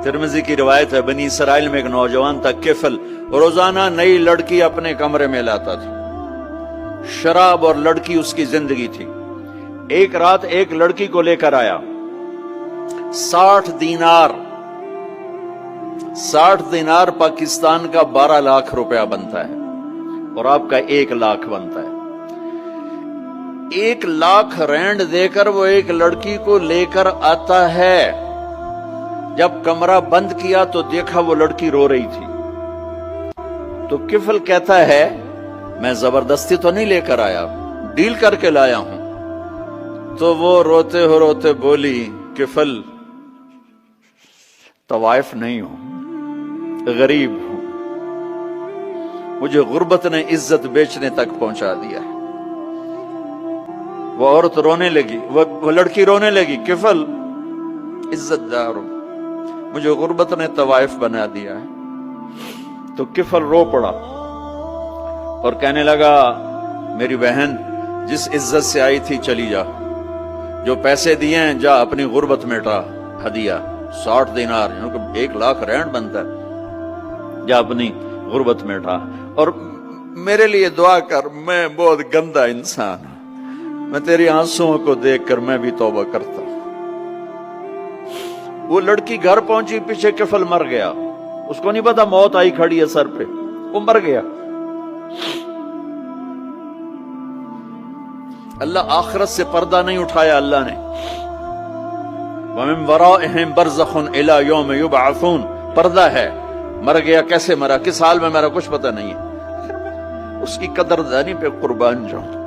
ترمذی کی روایت ہے، بنی اسرائیل میں ایک نوجوان تھا کفل، روزانہ نئی لڑکی اپنے کمرے میں لاتا تھا، شراب اور لڑکی اس کی زندگی تھی۔ ایک رات ایک لڑکی کو لے کر آیا، 60 دینار 60 دینار پاکستان کا 12 لاکھ روپیہ بنتا ہے، اور آپ کا 1 لاکھ بنتا ہے۔ 1 لاکھ رینڈ دے کر وہ ایک لڑکی کو لے کر آتا ہے۔ جب کمرہ بند کیا تو دیکھا وہ لڑکی رو رہی تھی، تو کفل کہتا ہے میں زبردستی تو نہیں لے کر آیا، ڈیل کر کے لایا ہوں۔ تو وہ روتے روتے بولی، کفل طوائف نہیں ہوں، غریب ہوں، مجھے غربت نے عزت بیچنے تک پہنچا دیا ہے۔ وہ عورت رونے لگی، وہ لڑکی رونے لگی، کفل عزت دار ہوں، مجھے غربت نے طوائف بنا دیا ہے۔ تو کفل رو پڑا اور کہنے لگا، میری بہن جس عزت سے آئی تھی چلی جا، جو پیسے دیے ہیں جا اپنی غربت مٹا، ہدیہ 60 دینار یعنی کہ 1 لاکھ رینڈ بنتا ہے، جا اپنی غربت مٹا، اور میرے لیے دعا کر، میں بہت گندا انسان ہوں، میں تیری آنسوؤں کو دیکھ کر میں بھی توبہ کرتا ہوں۔ وہ لڑکی گھر پہنچی، پیچھے کفل مر گیا، اس کو نہیں پتا موت آئی کھڑی ہے سر پہ، وہ مر گیا۔ اللہ آخرت سے پردہ نہیں اٹھایا اللہ نے۔ وَمِن وَرَائِهِمْ بَرْزَخٌ إِلَى يَوْمِ يُبْعَثُونَ، پردہ ہے، مر گیا، کیسے مرا، کس حال میں مرا، کچھ پتہ نہیں ہے، اس کی قدردانی پہ قربان جاؤں۔